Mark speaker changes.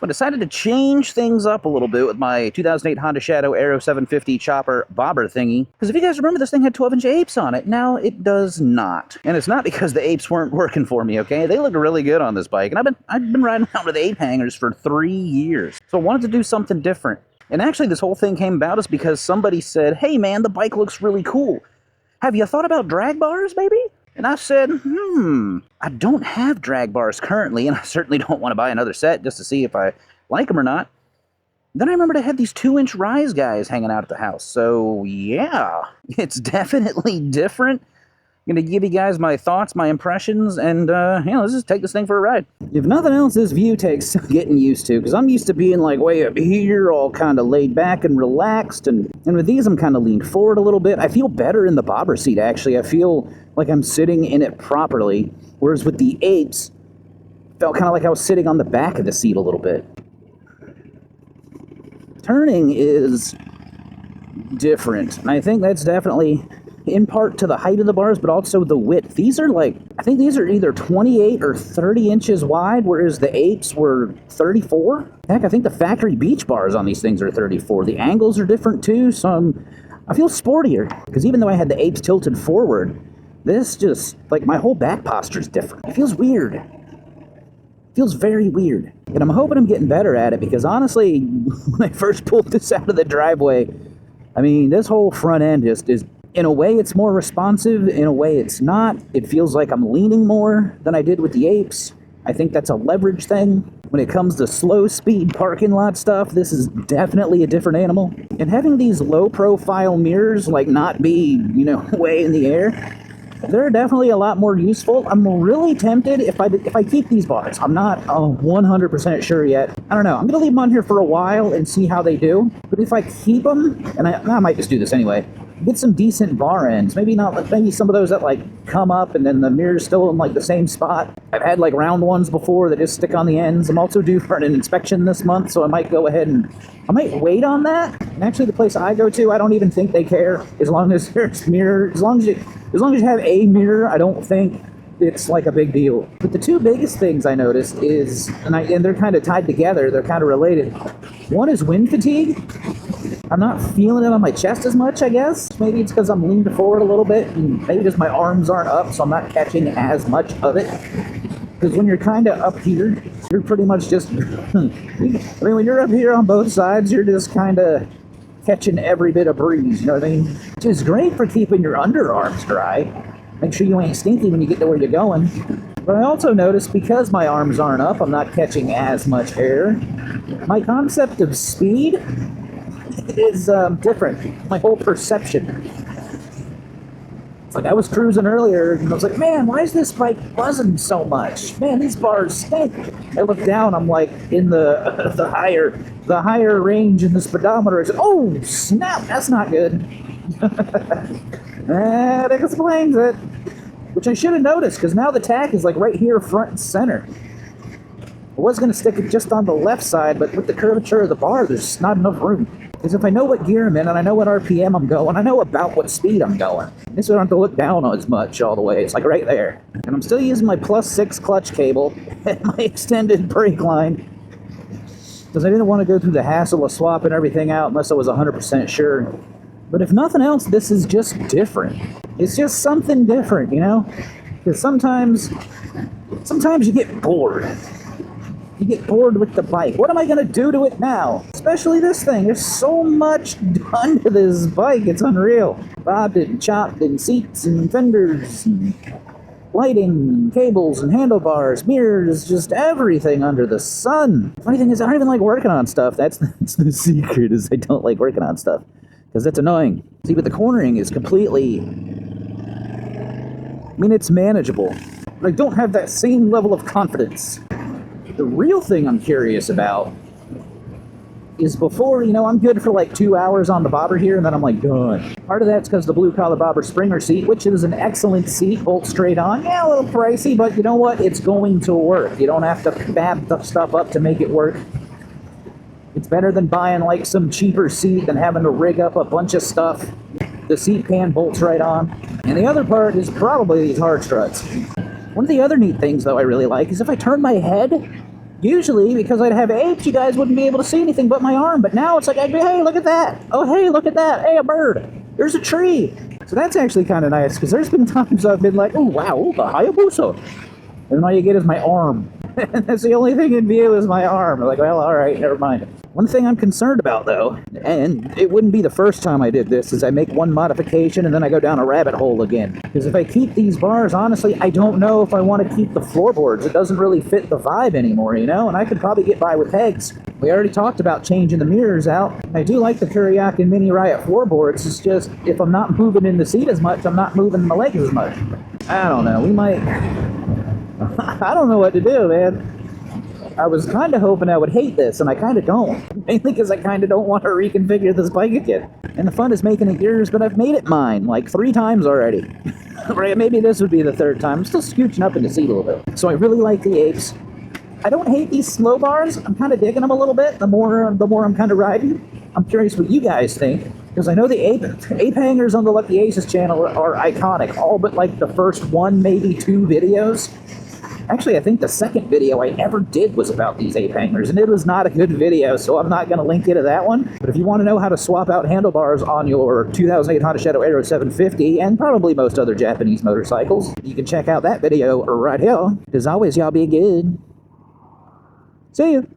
Speaker 1: I decided to change things up a little bit with my 2008 Honda Shadow Aero 750 chopper bobber thingy. Because if you guys remember, this thing had 12-inch apes on it. Now it does not. And it's not because the apes weren't working for me, okay? They look really good on this bike. And I've been riding around with ape hangers for 3 years. So I wanted to do something different. And actually, this whole thing came about is because somebody said, hey man, the bike looks really cool. Have you thought about drag bars, maybe? And I said, I don't have drag bars currently, and I certainly don't want to buy another set just to see if I like them or not. Then I remembered I had these 2-inch rise guys hanging out at the house. So yeah, it's definitely different. I'm going to give you guys my thoughts, my impressions, and let's just take this thing for a ride. If nothing else, this view takes getting used to, because I'm used to being like way up here, all kind of laid back and relaxed, and with these I'm kind of leaned forward a little bit. I feel better in the bobber seat, actually. I feel like I'm sitting in it properly, whereas with the apes, felt kind of like I was sitting on the back of the seat a little bit. Turning is different, and I think that's definitely in part to the height of the bars, but also the width. These are I think these are either 28 or 30 inches wide, whereas the apes were 34. Heck, I think the factory beach bars on these things are 34. The angles are different too, so I feel sportier. Because even though I had the apes tilted forward, this just, my whole back posture is different. It feels weird. It feels very weird. And I'm hoping I'm getting better at it, because honestly, when I first pulled this out of the driveway, I mean, this whole front end just is, in a way, it's more responsive. In a way, it's not. It feels like I'm leaning more than I did with the apes. I think that's a leverage thing. When it comes to slow speed parking lot stuff, this is definitely a different animal. And having these low profile mirrors, not be, way in the air, they're definitely a lot more useful. I'm really tempted if I keep these bars. I'm not 100% sure yet. I don't know. I'm going to leave them on here for a while and see how they do. But if I keep them, and I might just do this anyway, get some decent bar ends. Maybe some of those that come up and then the mirror's still in the same spot. I've had round ones before that just stick on the ends. I'm also due for an inspection this month, so I might go ahead and I might wait on that. And actually, the place I go to, I don't even think they care as long as there's mirror. As long as you have a mirror, I don't think it's a big deal. But the two biggest things I noticed is, and they're kind of tied together, they're kind of related. One is wind fatigue. I'm not feeling it on my chest as much, I guess. Maybe it's because I'm leaned forward a little bit, and maybe just my arms aren't up, so I'm not catching as much of it. Because when you're kind of up here, you're pretty much just, when you're up here on both sides, you're just kind of catching every bit of breeze, you know what I mean? Which is great for keeping your underarms dry. Make sure you ain't stinky when you get to where you're going. But I also noticed, because my arms aren't up, I'm not catching as much air. My concept of speed is different. My whole perception. It's I was cruising earlier, and I was like, man, why is this bike buzzing so much? Man, these bars stink. I look down, I'm in the higher range in the speedometer. I said, oh, snap, that's not good. That explains it. Which I should have noticed, because now the tack is right here front and center. I was going to stick it just on the left side, but with the curvature of the bar, there's just not enough room. Because if I know what gear I'm in, and I know what RPM I'm going, I know about what speed I'm going. This I don't have to look down as much all the way. It's right there. And I'm still using my +6 clutch cable and my extended brake line, because I didn't want to go through the hassle of swapping everything out unless I was 100% sure. But if nothing else, this is just different. It's just something different, Because sometimes you get bored. You get bored with the bike. What am I going to do to it now? Especially this thing. There's so much done to this bike. It's unreal. Bobbed and chopped and seats and fenders and lighting and cables and handlebars, mirrors, just everything under the sun. Funny thing is, I don't even like working on stuff. That's the secret, is I don't like working on stuff. Because that's annoying. See, but the cornering is completely... it's manageable. But I don't have that same level of confidence. The real thing I'm curious about is before, I'm good for 2 hours on the bobber here, and then I'm done. Part of that's because the blue collar bobber Springer seat, which is an excellent seat, bolt straight on. Yeah, a little pricey, but you know what? It's going to work. You don't have to fab the stuff up to make it work. It's better than buying some cheaper seat than having to rig up a bunch of stuff. The seat pan bolts right on. And the other part is probably these hard struts. One of the other neat things, though, I really like is if I turn my head, Usually, because I'd have apes, you guys wouldn't be able to see anything but my arm. But now it's like, hey, look at that. Oh, hey, look at that. Hey, a bird. There's a tree. So that's actually kind of nice, because there's been times I've been like, oh, wow, the Hayabusa. And all you get is my arm. And that's the only thing in view is my arm. I'm like, well, all right, never mind. One thing I'm concerned about, though, and it wouldn't be the first time I did this, is I make one modification and then I go down a rabbit hole again. Because if I keep these bars, honestly, I don't know if I want to keep the floorboards. It doesn't really fit the vibe anymore, you know? And I could probably get by with pegs. We already talked about changing the mirrors out. I do like the Kuriak Mini Riot floorboards. It's just, if I'm not moving in the seat as much, I'm not moving my legs as much. I don't know. We might... I don't know what to do, man. I was kind of hoping I would hate this, and I kind of don't. Mainly because I kind of don't want to reconfigure this bike again. And the fun is making it yours, but I've made it mine, like 3 times already. Right, maybe this would be the 3rd time. I'm still scooching up in the seat a little bit. So I really like the apes. I don't hate these slow bars. I'm kind of digging them a little bit, the more I'm kind of riding. I'm curious what you guys think, because I know the ape hangers on the Lucky Aces channel are iconic, all but like the first 1, maybe 2 videos. Actually, I think the 2nd video I ever did was about these ape hangers, and it was not a good video, so I'm not going to link you to that one. But if you want to know how to swap out handlebars on your 2008 Honda Shadow Aero 750, and probably most other Japanese motorcycles, you can check out that video right here. As always, y'all be good. See you.